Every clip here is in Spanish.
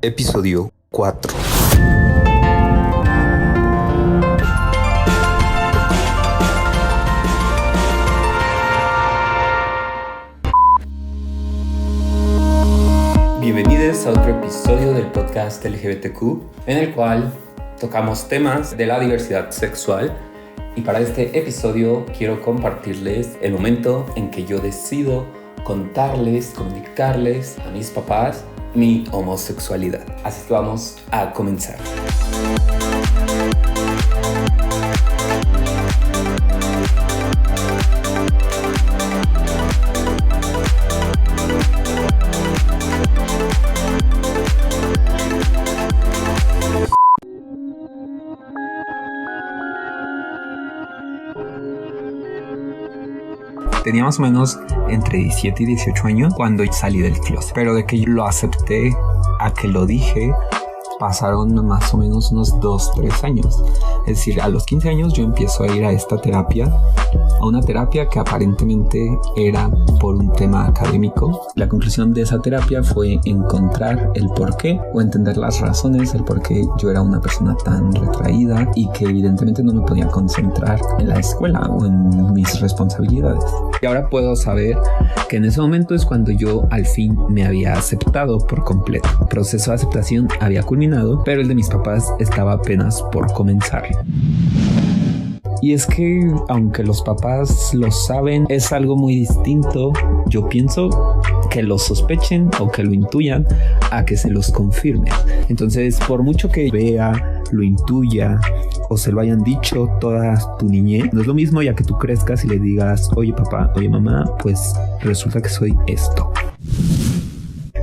Episodio 4. Bienvenidos a otro episodio del podcast LGBTQ, en el cual tocamos temas de la diversidad sexual. Y para este episodio quiero compartirles el momento en que yo decido contarles, comunicarles a mis papás mi homosexualidad. Así que vamos a comenzar. Tenía más o menos entre 17 y 18 años cuando salí del closet. Pero de que yo lo acepté a que lo dije, pasaron más o menos unos 2-3 años. Es decir, a los 15 años yo empiezo a ir a esta terapia, a una terapia que aparentemente era por un tema académico. La conclusión de esa terapia fue encontrar el porqué o entender las razones, el por qué yo era una persona tan retraída y que evidentemente no me podía concentrar en la escuela o en mis responsabilidades. Y ahora puedo saber que en ese momento es cuando yo al fin me había aceptado por completo. El proceso de aceptación había culminado, pero el de mis papás estaba apenas por comenzar. Y es que, aunque los papás lo saben, es algo muy distinto, yo pienso, que lo sospechen o que lo intuyan a que se los confirmen. Entonces, por mucho que vea, lo intuya o se lo hayan dicho toda tu niñez, no es lo mismo ya que tú crezcas y le digas, oye papá, oye mamá, pues resulta que soy esto.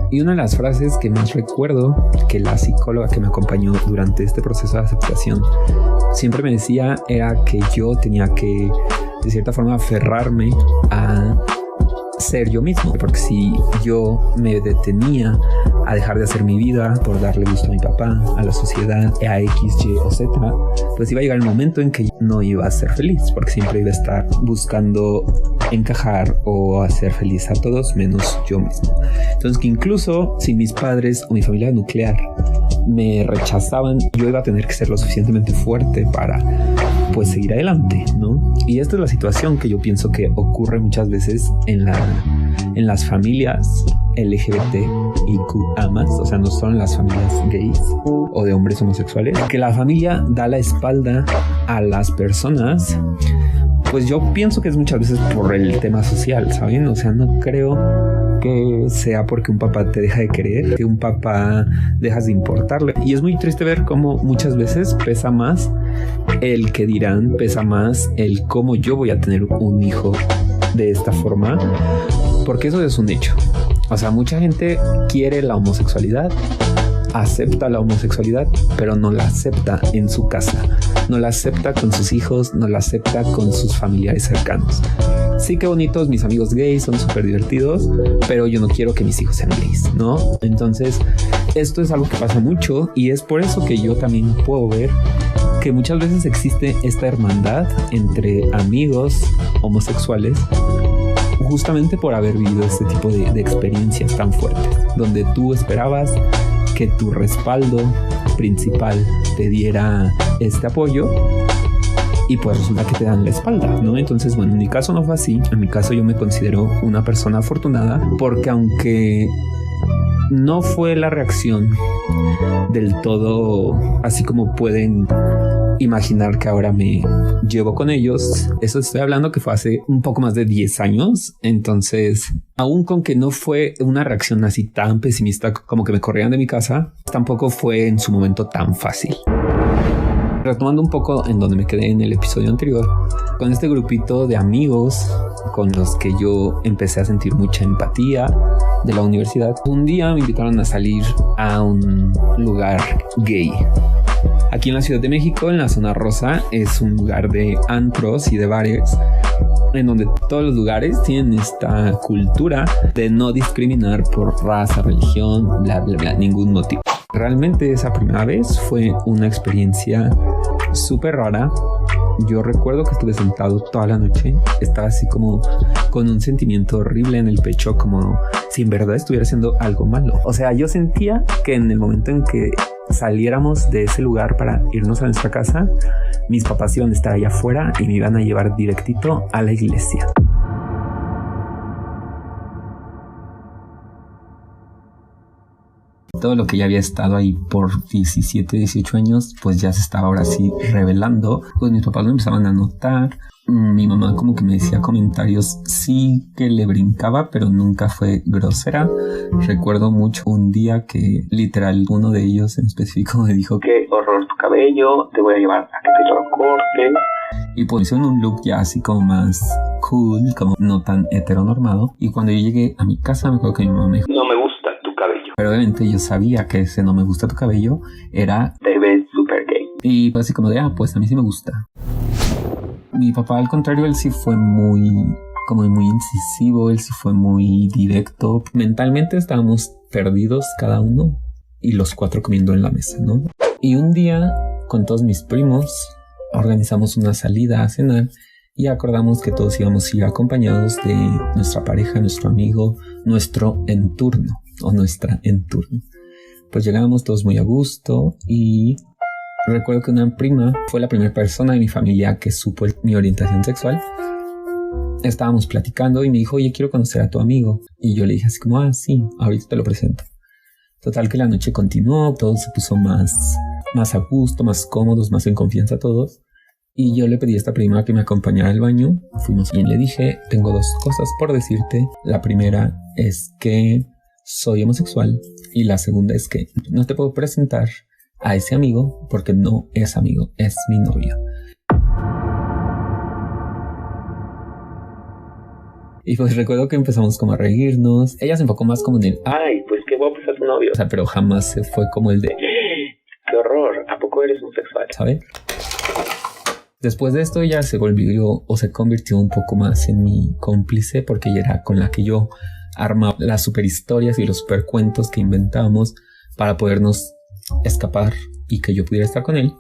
Y una de las frases que más recuerdo que la psicóloga que me acompañó durante este proceso de aceptación siempre me decía era que yo tenía que, de cierta forma, aferrarme a ser yo mismo. Porque si yo me detenía a dejar de hacer mi vida por darle gusto a mi papá, a la sociedad, a X, Y o Z, pues iba a llegar el momento en que no iba a ser feliz, porque siempre iba a estar buscando encajar o hacer feliz a todos menos yo mismo. Entonces, que incluso si mis padres o mi familia nuclear me rechazaban, yo iba a tener que ser lo suficientemente fuerte para pues seguir adelante, ¿no? Y esta es la situación que yo pienso que ocurre muchas veces en las familias LGBTIQ+, o sea, no solo en las familias gays o de hombres homosexuales, que la familia da la espalda a las personas. Pues yo pienso que es muchas veces por el tema social, ¿saben? O sea, no creo que sea porque un papá te deja de querer, que un papá dejas de importarle. Y es muy triste ver cómo muchas veces pesa más el que dirán, pesa más el cómo yo voy a tener un hijo de esta forma, porque eso es un hecho. O sea, mucha gente quiere la homosexualidad, acepta la homosexualidad, pero no la acepta en su casa, no la acepta con sus hijos, no la acepta con sus familiares cercanos. Sí, qué bonitos, mis amigos gays son súper divertidos, pero yo no quiero que mis hijos sean gays, ¿no? Entonces, esto es algo que pasa mucho y es por eso que yo también puedo ver que muchas veces existe esta hermandad entre amigos homosexuales, justamente por haber vivido este tipo de experiencias tan fuertes, donde tú esperabas que tu respaldo principal te diera este apoyo y pues resulta que te dan la espalda, ¿no? Entonces, bueno, en mi caso no fue así. En mi caso yo me considero una persona afortunada porque aunque no fue la reacción del todo así como pueden imaginar que ahora me llevo con ellos, eso estoy hablando que fue hace un poco más de 10 años. Entonces, aún con que no fue una reacción así tan pesimista como que me corrían de mi casa, tampoco fue en su momento tan fácil. Retomando un poco en donde me quedé en el episodio anterior, con este grupito de amigos con los que yo empecé a sentir mucha empatía de la universidad, un día me invitaron a salir a un lugar gay. Aquí en la Ciudad de México, en la zona rosa, es un lugar de antros y de bares en donde todos los lugares tienen esta cultura de no discriminar por raza, religión, bla, bla, bla, ningún motivo. Realmente esa primera vez fue una experiencia súper rara yo recuerdo que estuve sentado toda la noche, estaba así como con un sentimiento horrible en el pecho, como si en verdad estuviera haciendo algo malo. O sea, yo sentía que en el momento en que saliéramos de ese lugar para irnos a nuestra casa, mis papás iban a estar allá afuera y me iban a llevar directito a la iglesia. Todo lo que ya había estado ahí por 17, 18 años, pues ya se estaba ahora sí revelando. Pues mis papás lo empezaban a notar. Mi mamá como que me decía comentarios, sí que le brincaba, pero nunca fue grosera. Recuerdo mucho un día que literal uno de ellos en específico me dijo: qué horror tu cabello, te voy a llevar a que te lo corten. Y pues hicieron un look ya así como más cool, como no tan heteronormado. Y cuando yo llegué a mi casa me acuerdo que mi mamá me dijo: no me gusta tu cabello. Pero obviamente yo sabía que ese no me gusta tu cabello era te ves súper gay. Y pues así como de, pues a mí sí me gusta. Mi papá, al contrario, él sí fue muy incisivo, él sí fue muy directo. Mentalmente estábamos perdidos cada uno y los cuatro comiendo en la mesa, ¿no? Y un día, con todos mis primos, organizamos una salida a cenar y acordamos que todos íbamos a ir acompañados de nuestra pareja, nuestro amigo, nuestro enturno o nuestra enturno. Pues llegamos todos muy a gusto y recuerdo que una prima fue la primera persona de mi familia que supo mi orientación sexual. Estábamos platicando y me dijo: oye, quiero conocer a tu amigo. Y yo le dije así como: sí, ahorita te lo presento. Total que la noche continuó, todo se puso más a gusto, más cómodos, más en confianza todos. Y yo le pedí a esta prima que me acompañara al baño. Fuimos y le dije: tengo dos cosas por decirte. La primera es que soy homosexual y la segunda es que no te puedo presentar a ese amigo porque no es amigo, es mi novio. Y pues recuerdo que empezamos como a reírnos. Ella se enfocó más como en el pues qué guapo es tu novio. O sea, pero jamás se fue como el de qué horror, ¿a poco eres homosexual? ¿Sabes? Después de esto ella se volvió o se convirtió un poco más en mi cómplice, porque ella era con la que yo armaba las super historias y los super cuentos que inventábamos para podernos escapar y que yo pudiera estar con él,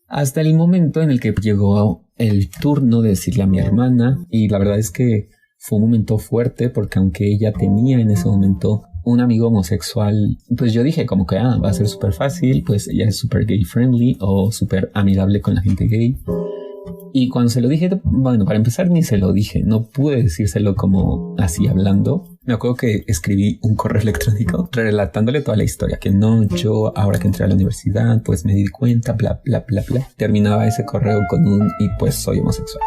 hasta el momento en el que llegó el turno de decirle a mi hermana. Y la verdad es que fue un momento fuerte, porque aunque ella tenía en ese momento un amigo homosexual, pues yo dije como que va a ser súper fácil, pues ella es súper gay friendly o súper amigable con la gente gay. Y cuando se lo dije, bueno, para empezar ni se lo dije, no pude decírselo como así hablando. Me acuerdo que escribí un correo electrónico relatándole toda la historia, que no, yo ahora que entré a la universidad pues me di cuenta, bla, bla, bla, bla. Terminaba ese correo con y pues soy homosexual.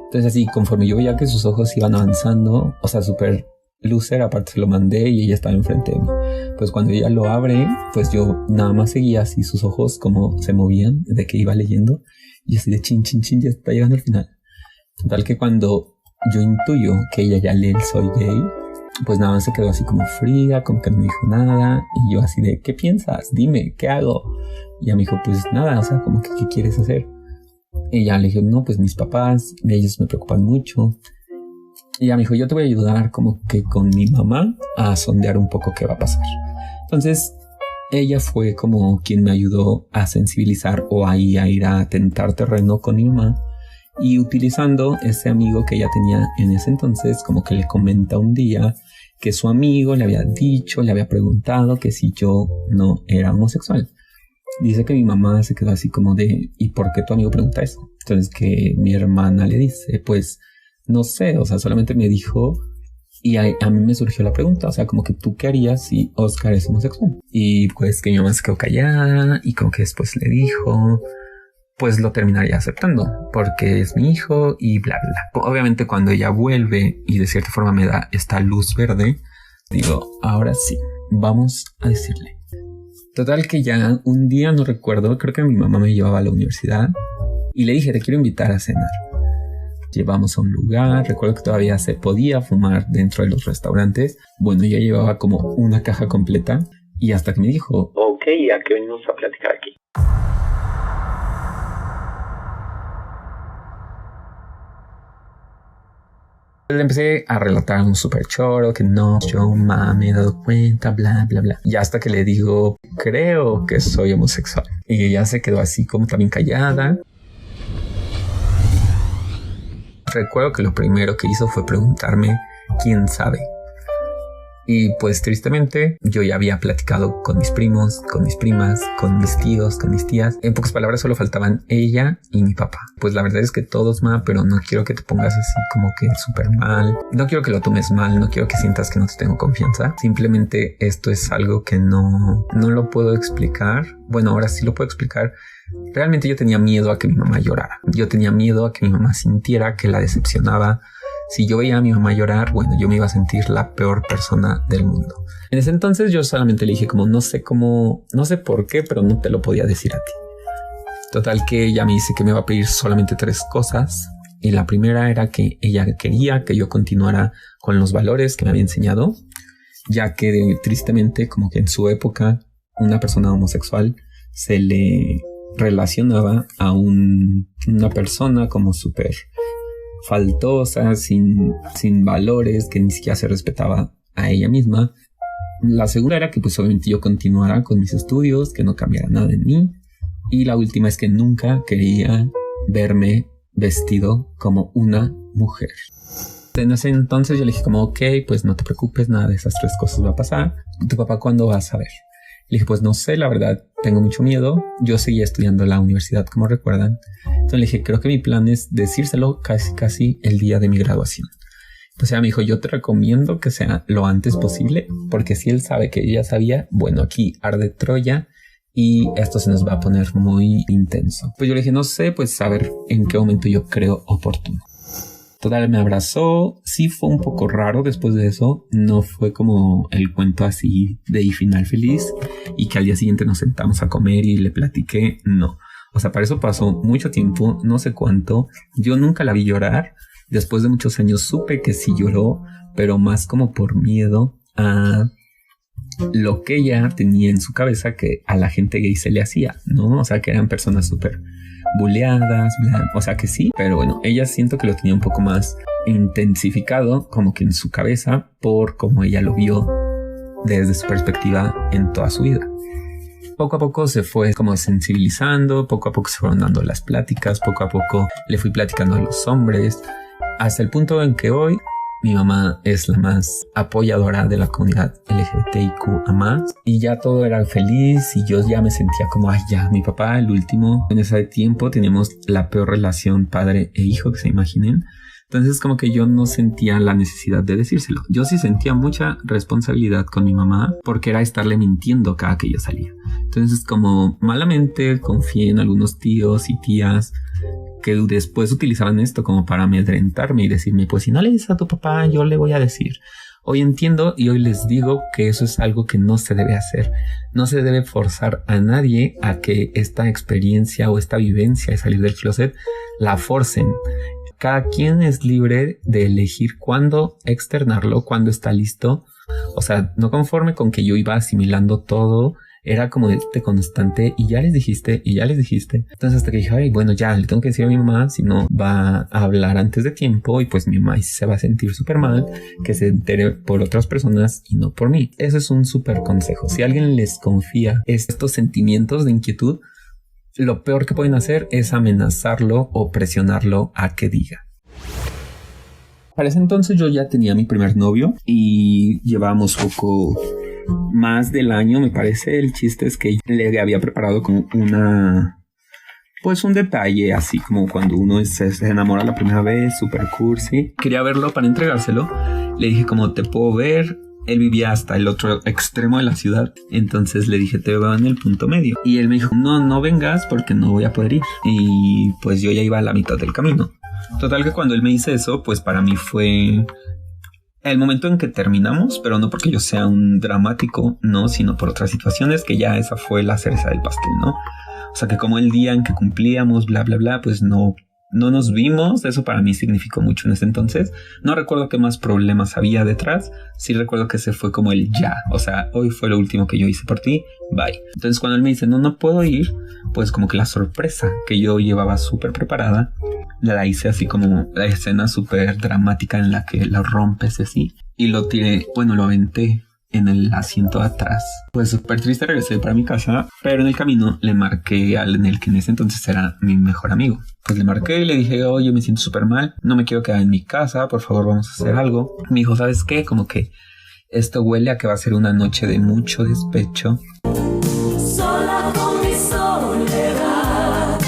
Entonces así, conforme yo veía que sus ojos iban avanzando, o sea, súper loser, aparte se lo mandé y ella estaba enfrente de mí. Pues cuando ella lo abre, pues yo nada más seguía así sus ojos como se movían de que iba leyendo. Y así de chin, chin, chin, ya está llegando al final. Total que cuando yo intuyo que ella ya lee el soy gay, pues nada más se quedó así como fría, como que no me dijo nada. Y yo así de, ¿qué piensas? Dime, ¿qué hago? Y ella me dijo, pues nada, o sea, como que, ¿qué quieres hacer? Y ya le dije, no, pues mis papás, ellos me preocupan mucho. Y ella me dijo, yo te voy a ayudar como que con mi mamá a sondear un poco qué va a pasar. Entonces ella fue como quien me ayudó a sensibilizar o a ir a tentar terreno con mi mamá. Y utilizando ese amigo que ella tenía en ese entonces, como que le comenta un día que su amigo le había dicho, le había preguntado que si yo no era homosexual. Dice que mi mamá se quedó así como de, ¿y por qué tu amigo pregunta eso? Entonces que mi hermana le dice, pues no sé, o sea, solamente me dijo. Y a mí me surgió la pregunta, o sea, como que tú qué harías si Oscar es homosexual. Y pues que mi mamá se quedó callada y como que después le dijo, pues lo terminaría aceptando porque es mi hijo y bla, bla. Obviamente cuando ella vuelve y de cierta forma me da esta luz verde, digo, ahora sí, vamos a decirle. Total que ya un día, no recuerdo, creo que mi mamá me llevaba a la universidad y le dije, te quiero invitar a cenar. Llevamos a un lugar, recuerdo que todavía se podía fumar dentro de los restaurantes. Bueno, yo llevaba como una caja completa y hasta que me dijo, ok, ¿a qué venimos a platicar aquí? Le empecé a relatar un súper choro que no, yo me he dado cuenta, bla, bla, bla. Y hasta que le digo, creo que soy homosexual. Y ella se quedó así como también callada. Recuerdo que lo primero que hizo fue preguntarme quién sabe. Y pues tristemente yo ya había platicado con mis primos, con mis primas, con mis tíos, con mis tías. En pocas palabras solo faltaban ella y mi papá. Pues la verdad es que todos, pero no quiero que te pongas así como que súper mal. No quiero que lo tomes mal, no quiero que sientas que no te tengo confianza. Simplemente esto es algo que no lo puedo explicar. Bueno, ahora sí lo puedo explicar. Realmente yo tenía miedo a que mi mamá llorara. Yo tenía miedo a que mi mamá sintiera que la decepcionaba. Si yo veía a mi mamá llorar, bueno, yo me iba a sentir la peor persona del mundo. En ese entonces yo solamente le dije como no sé por qué, pero no te lo podía decir a ti. Total que ella me dice que me va a pedir solamente 3 cosas. Y la primera era que ella quería que yo continuara con los valores que me había enseñado, ya que tristemente como que en su época una persona homosexual se le relacionaba a una persona como súper faltosa, sin valores, que ni siquiera se respetaba a ella misma. La segunda era que pues obviamente yo continuara con mis estudios, que no cambiara nada en mí. Y la última es que nunca quería verme vestido como una mujer. En ese entonces yo le dije como ok, pues no te preocupes, nada de esas 3 cosas va a pasar. ¿Tu papá cuándo va a saber? Le dije pues no sé, la verdad tengo mucho miedo. Yo seguía estudiando en la universidad, como recuerdan. Entonces le dije, creo que mi plan es decírselo casi el día de mi graduación. Pues ella me dijo, yo te recomiendo que sea lo antes posible, porque si él sabe que ella sabía, bueno, aquí arde Troya y esto se nos va a poner muy intenso. Pues yo le dije, no sé, pues a ver en qué momento yo creo oportuno. Total, me abrazó. Sí fue un poco raro después de eso. No fue como el cuento así de y final feliz y que al día siguiente nos sentamos a comer y le platiqué. No. O sea, para eso pasó mucho tiempo, no sé cuánto. Yo nunca la vi llorar. Después de muchos años supe que sí lloró, pero más como por miedo a lo que ella tenía en su cabeza que a la gente gay se le hacía, ¿no? O sea, que eran personas súper buleadas, o sea que sí, pero bueno, ella siento que lo tenía un poco más intensificado como que en su cabeza por cómo ella lo vio desde su perspectiva en toda su vida. Poco a poco se fue como sensibilizando, poco a poco se fueron dando las pláticas, poco a poco le fui platicando a los hombres, hasta el punto en que hoy mi mamá es la más apoyadora de la comunidad LGBTIQ+, y ya todo era feliz y yo ya me sentía como, ay ya, mi papá, el último. En ese tiempo teníamos la peor relación padre e hijo que se imaginen. Entonces como que yo no sentía la necesidad de decírselo. Yo sí sentía mucha responsabilidad con mi mamá porque era estarle mintiendo cada que yo salía. Entonces como malamente confié en algunos tíos y tías que después utilizaban esto como para amedrentarme y decirme, pues si no le dices a tu papá, yo le voy a decir. Hoy entiendo y hoy les digo que eso es algo que no se debe hacer. No se debe forzar a nadie a que esta experiencia o esta vivencia de salir del closet la forcen. Cada quien es libre de elegir cuándo externarlo, cuándo está listo. O sea, no conforme con que yo iba asimilando todo, era como este constante y ya les dijiste. Entonces hasta que dije, ay, bueno, ya le tengo que decir a mi mamá, si no va a hablar antes de tiempo y pues mi mamá se va a sentir súper mal, que se entere por otras personas y no por mí. Eso es un súper consejo. Si alguien les confía estos sentimientos de inquietud, lo peor que pueden hacer es amenazarlo o presionarlo a que diga. Para ese entonces yo ya tenía mi primer novio y llevábamos poco más del año, me parece. El chiste es que le había preparado como un detalle así como cuando uno se enamora la primera vez, super cursi. Quería verlo para entregárselo. Le dije como te puedo ver. Él vivía hasta el otro extremo de la ciudad. Entonces le dije, te veo en el punto medio. Y él me dijo, no vengas porque no voy a poder ir. Y pues yo ya iba a la mitad del camino. Total que cuando él me dice eso, pues para mí fue el momento en que terminamos, pero no porque yo sea un dramático, no, sino por otras situaciones que ya esa fue la cereza del pastel, ¿no? O sea que como el día en que cumplíamos, bla, bla, bla, pues no nos vimos. Eso para mí significó mucho en ese entonces. No recuerdo qué más problemas había detrás. Sí recuerdo que ese fue como el ya. O sea, hoy fue lo último que yo hice por ti. Bye. Entonces cuando él me dice no puedo ir, pues como que la sorpresa que yo llevaba súper preparada, la hice así como la escena súper dramática en la que la rompes así. Y lo tiré, bueno, lo aventé en el asiento de atrás. Pues súper triste regresé para mi casa, pero en el camino le marqué al en el que en ese entonces era mi mejor amigo. Pues le marqué y le dije, oye, me siento súper mal, no me quiero quedar en mi casa, por favor vamos a hacer algo. Me dijo, ¿sabes qué? Como que esto huele a que va a ser una noche de mucho despecho. Sola con mi soledad.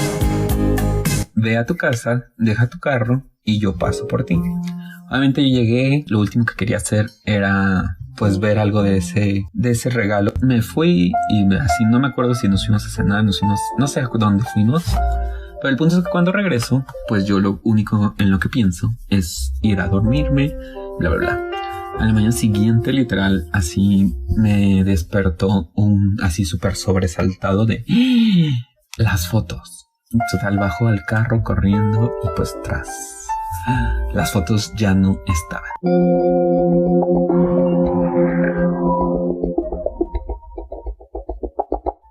Ve a tu casa, deja tu carro y yo paso por ti. Obviamente yo llegué, lo último que quería hacer era pues ver algo de ese regalo. Me fui y así no me acuerdo si nos fuimos a cenar, no sé a dónde fuimos. Pero el punto es que cuando regreso, pues yo lo único en lo que pienso es ir a dormirme, bla, bla, bla. A la mañana siguiente, literal, así me despertó así súper sobresaltado de las fotos. Total, bajo al carro corriendo y pues tras. Las fotos ya no estaban.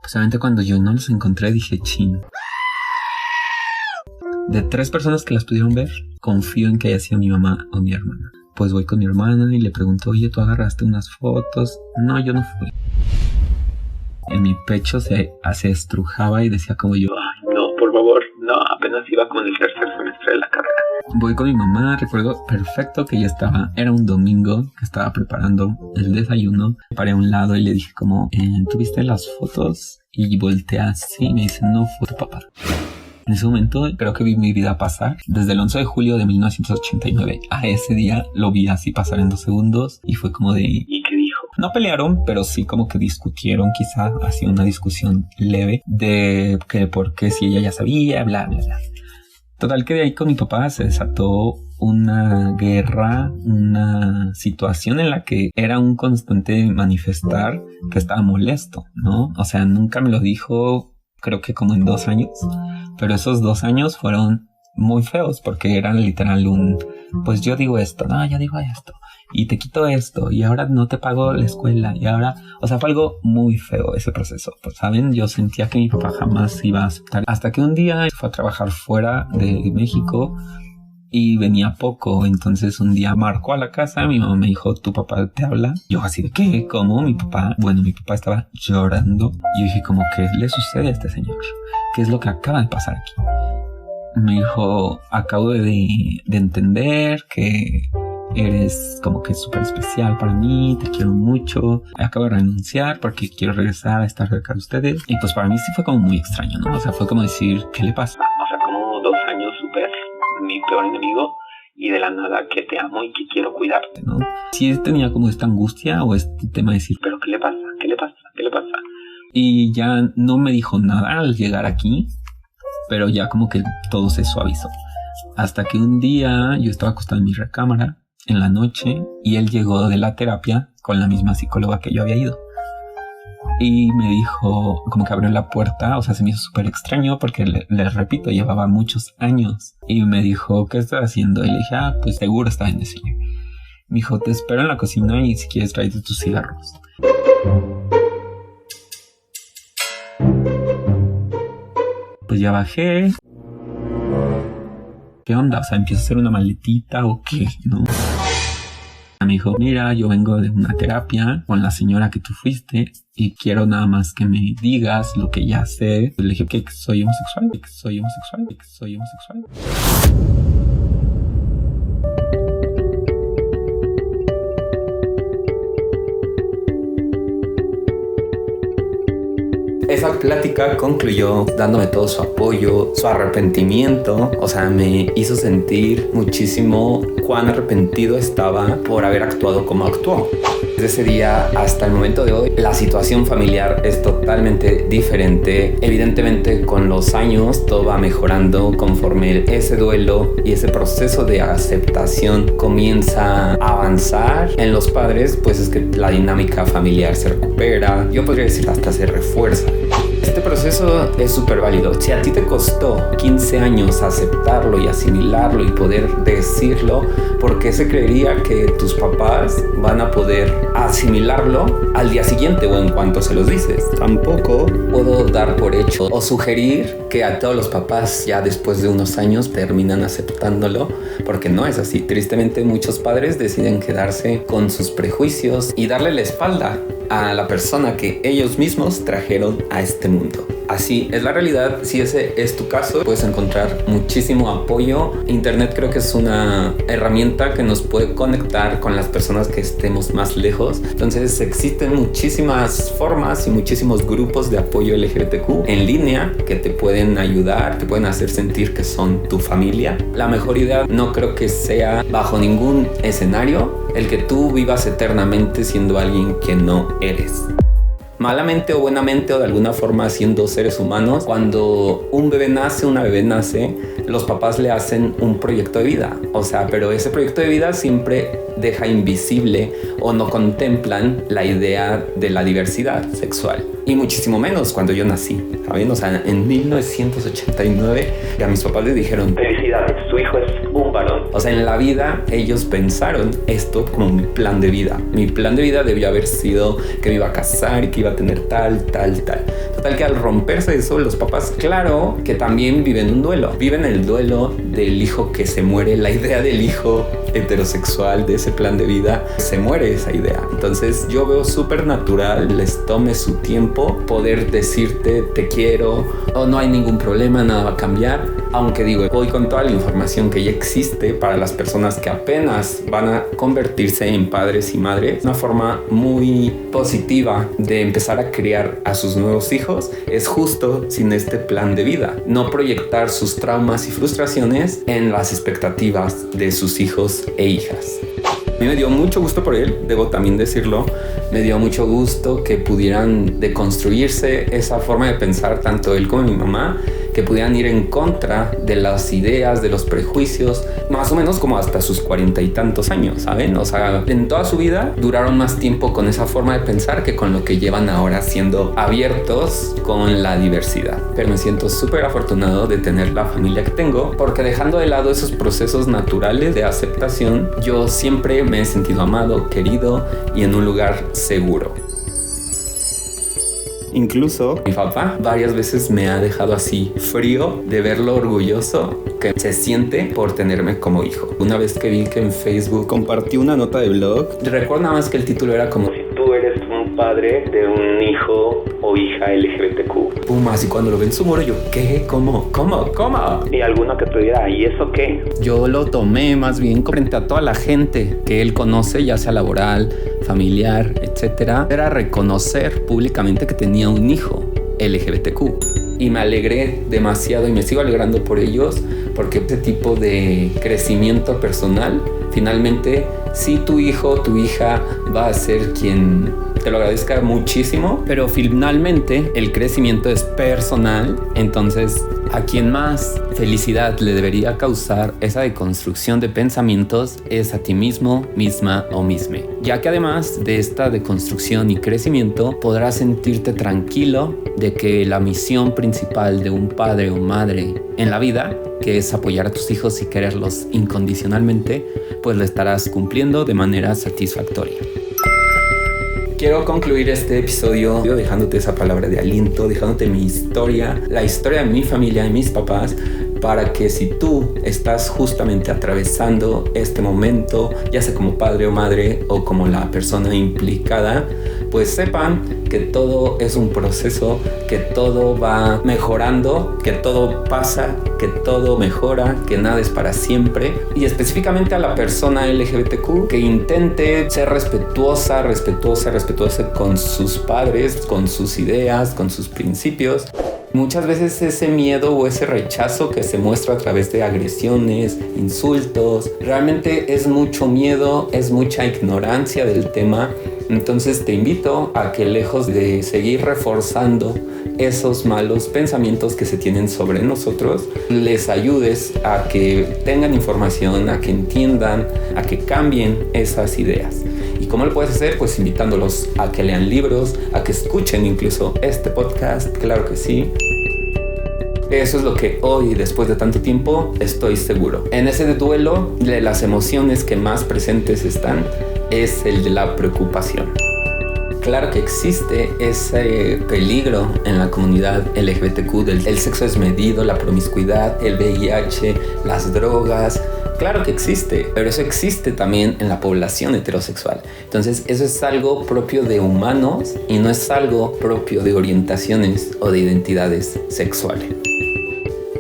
Pues obviamente cuando yo no los encontré dije, chin. De 3 personas que las pudieron ver, confío en que haya sido mi mamá o mi hermana. Pues voy con mi hermana y le pregunto, oye, ¿tú agarraste unas fotos? No, yo no fui. En mi pecho se estrujaba y decía como yo, ay, no, por favor, no, apenas iba con el 3er semestre de la carrera. Voy con mi mamá, recuerdo perfecto que ya era un domingo, que estaba preparando el desayuno. Me paré a un lado y le dije como, ¿tú viste las fotos? Y volteé así y me dice, no, fue tu papá. En ese momento creo que vi mi vida pasar. Desde el 11 de julio de 1989 a ese día lo vi así pasar en 2 segundos y fue como de... ¿Y qué dijo? No pelearon, pero sí como que discutieron, quizá así una discusión leve de que por qué si ella ya sabía, bla, bla, bla. Total que de ahí con mi papá se desató una guerra, una situación en la que era un constante manifestar que estaba molesto, ¿no? O sea, nunca me lo dijo, creo que como en 2 años, pero esos 2 años fueron muy feos porque eran literal pues yo digo esto, no, yo digo esto, y te quito esto, y ahora no te pago la escuela, y ahora, o sea, fue algo muy feo ese proceso. Pues, ¿saben? Yo sentía que mi papá jamás iba a aceptar, hasta que un día fue a trabajar fuera de México y venía poco. Entonces un día marcó a la casa, mi mamá me dijo, ¿tu papá te habla? Yo así de, ¿qué? ¿Cómo? Mi papá estaba llorando. Y yo dije como, ¿qué le sucede a este señor? ¿Qué es lo que acaba de pasar aquí? Me dijo, acabo de entender que eres como que súper especial para mí, te quiero mucho, acabo de renunciar porque quiero regresar a estar cerca de ustedes. Y pues para mí sí fue como muy extraño, ¿no? O sea, fue como decir, ¿qué le pasa? O sea, como 2 años súper mi peor enemigo y de la nada que te amo y que quiero cuidarte, ¿no? Sí tenía como esta angustia o este tema de decir, ¿pero qué le pasa? ¿Qué le pasa? ¿Qué le pasa? Y ya no me dijo nada al llegar aquí, pero ya como que todo se suavizó. Hasta que un día yo estaba acostado en mi recámara en la noche y él llegó de la terapia con la misma psicóloga que yo había ido. Y me dijo, como que abrió la puerta, o sea, se me hizo súper extraño porque, les repito, llevaba muchos años. Y me dijo, ¿qué estás haciendo? Y le dije, pues seguro está en ese. Me dijo, te espero en la cocina y si quieres tráete tus cigarros. Pues ya bajé. ¿Qué onda? O sea, ¿empiezo a hacer una maletita o qué? ¿No? Me dijo, mira, yo vengo de una terapia con la señora que tú fuiste y quiero nada más que me digas lo que ya sé. Le dije que soy homosexual, que soy homosexual, que soy homosexual. Esa plática concluyó dándome todo su apoyo, su arrepentimiento. O sea, me hizo sentir muchísimo cuán arrepentido estaba por haber actuado como actuó. Desde ese día hasta el momento de hoy, la situación familiar es totalmente diferente. Evidentemente, con los años todo va mejorando conforme ese duelo y ese proceso de aceptación comienza a avanzar. En los padres, pues es que la dinámica familiar se recupera. Yo podría decir hasta se refuerza. Este proceso es súper válido. Si a ti te costó 15 años aceptarlo y asimilarlo y poder decirlo, ¿por qué se creería que tus papás van a poder asimilarlo al día siguiente o en cuanto se los dices? Tampoco puedo dar por hecho o sugerir que a todos los papás ya después de unos años terminan aceptándolo, porque no es así. Tristemente muchos padres deciden quedarse con sus prejuicios y darle la espalda a la persona que ellos mismos trajeron a este mundo. Así es la realidad. Si ese es tu caso, puedes encontrar muchísimo apoyo. Internet creo que es una herramienta que nos puede conectar con las personas que estemos más lejos. Entonces existen muchísimas formas y muchísimos grupos de apoyo LGBTQ en línea que te pueden ayudar, te pueden hacer sentir que son tu familia. La mejor idea no creo que sea bajo ningún escenario el que tú vivas eternamente siendo alguien que no eres. Malamente o buenamente o de alguna forma siendo seres humanos, cuando un bebé nace, una bebé nace, los papás le hacen un proyecto de vida. O sea, pero ese proyecto de vida siempre deja invisible o no contemplan la idea de la diversidad sexual. Y muchísimo menos cuando yo nací, ¿saben? O sea, en 1989 a mis papás les dijeron: felicidades, su hijo es un varón. O sea, en la vida ellos pensaron esto como mi plan de vida. Mi plan de vida debió haber sido que me iba a casar y que iba a tener tal. Total que al romperse eso, los papás, claro que también viven un duelo. Viven el duelo del hijo que se muere, la idea del hijo heterosexual de ese plan de vida, se muere esa idea. Entonces yo veo súper natural, les tome su tiempo poder decirte te quiero, o no hay ningún problema, nada va a cambiar. Aunque digo, hoy con toda la información que ya existe para las personas que apenas van a convertirse en padres y madres, una forma muy positiva de empezar a criar a sus nuevos hijos es justo sin este plan de vida. No proyectar sus traumas y frustraciones en las expectativas de sus hijos e hijas. A mí me dio mucho gusto por él, debo también decirlo. Me dio mucho gusto que pudieran deconstruirse esa forma de pensar, tanto él como mi mamá, que pudieran ir en contra de las ideas, de los prejuicios, más o menos como hasta sus 40 y tantos años, ¿saben? O sea, en toda su vida duraron más tiempo con esa forma de pensar que con lo que llevan ahora, siendo abiertos con la diversidad. Pero me siento súper afortunado de tener la familia que tengo, porque dejando de lado esos procesos naturales de aceptación, yo siempre me he sentido amado, querido y en un lugar seguro. Incluso mi papá varias veces me ha dejado así frío de ver lo orgulloso que se siente por tenerme como hijo. Una vez que vi que en Facebook compartí una nota de blog, recuerdo nada más que el título era como: si tú eres un padre de un hijo o hija LGBTQ. Pum, así cuando lo ven en su muro yo, ¿qué? ¿Cómo? Y alguno que te diera, ¿y eso qué? Yo lo tomé más bien frente a toda la gente que él conoce, ya sea laboral, familiar, etcétera. Era reconocer públicamente que tenía un hijo LGBTQ. Y me alegré demasiado y me sigo alegrando por ellos, porque ese tipo de crecimiento personal, finalmente, si tu hijo o tu hija va a ser quien te lo agradezca muchísimo, pero finalmente el crecimiento es personal. Entonces, a quien más felicidad le debería causar esa deconstrucción de pensamientos es a ti mismo, misma o misme, ya que además de esta deconstrucción y crecimiento podrás sentirte tranquilo de que la misión principal de un padre o madre en la vida, que es apoyar a tus hijos y quererlos incondicionalmente, pues lo estarás cumpliendo de manera satisfactoria. Quiero concluir este episodio dejándote esa palabra de aliento, dejándote mi historia, la historia de mi familia, de mis papás, para que si tú estás justamente atravesando este momento, ya sea como padre o madre o como la persona implicada, pues sepan que todo es un proceso, que todo va mejorando, que todo pasa, que todo mejora, que nada es para siempre. Y específicamente a la persona LGBTQ, que intente ser respetuosa con sus padres, con sus ideas, con sus principios. Muchas veces ese miedo o ese rechazo que se muestra a través de agresiones, insultos, realmente es mucho miedo, es mucha ignorancia del tema. Entonces te invito a que, lejos de seguir reforzando esos malos pensamientos que se tienen sobre nosotros, les ayudes a que tengan información, a que entiendan, a que cambien esas ideas. ¿Y cómo lo puedes hacer? Pues invitándolos a que lean libros, a que escuchen incluso este podcast, claro que sí. Eso es lo que hoy, después de tanto tiempo, estoy seguro. En ese duelo, de las emociones que más presentes están, es el de la preocupación. claro que existe ese peligro en la comunidad LGBTQ, el sexo desmedido, la promiscuidad, el VIH, las drogas. Claro que existe, pero eso existe también en la población heterosexual. Entonces, eso es algo propio de humanos y no es algo propio de orientaciones o de identidades sexuales.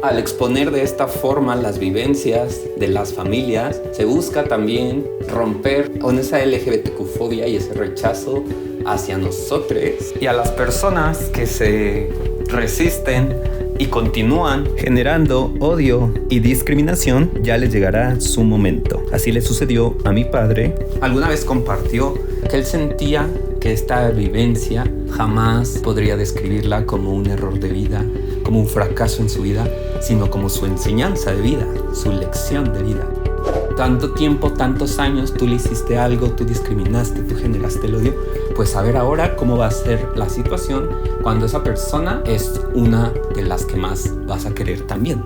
Al exponer de esta forma las vivencias de las familias, se busca también romper con esa LGBTQ-fobia y ese rechazo hacia nosotros y a las personas que se resisten y continúan generando odio y discriminación. Ya les llegará su momento. Así le sucedió a mi padre. Alguna vez compartió que él sentía que esta vivencia jamás podría describirla como un error de vida, como un fracaso en su vida, sino como su enseñanza de vida, su lección de vida. Tanto tiempo, tantos años, tú le hiciste algo, tú discriminaste, tú generaste el odio. Pues a ver ahora cómo va a ser la situación cuando esa persona es una de las que más vas a querer también.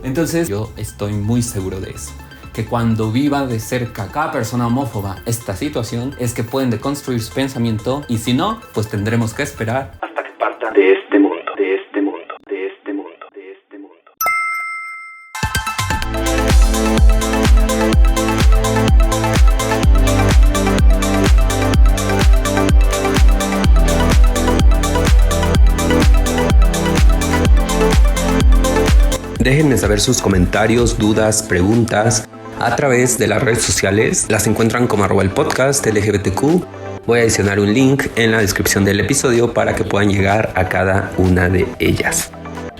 Entonces yo estoy muy seguro de eso, que cuando viva de cerca cada persona homófoba esta situación, es que pueden deconstruir su pensamiento, y si no, pues tendremos que esperar hasta que partan de este mundo, de este mundo, de este mundo, de este mundo. Déjenme saber sus comentarios, dudas, preguntas a través de las redes sociales. Las encuentran como @el podcast LGBTQ. Voy a adicionar un link en la descripción del episodio para que puedan llegar a cada una de ellas.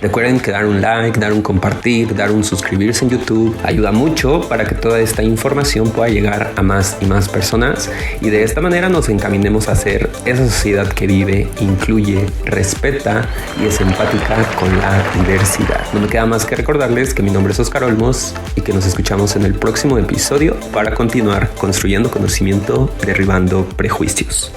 Recuerden que dar un like, dar un compartir, dar un suscribirse en YouTube ayuda mucho para que toda esta información pueda llegar a más y más personas, y de esta manera nos encaminemos a ser esa sociedad que vive, incluye, respeta y es empática con la diversidad. No me queda más que recordarles que mi nombre es Oscar Olmos y que nos escuchamos en el próximo episodio para continuar construyendo conocimiento, derribando prejuicios.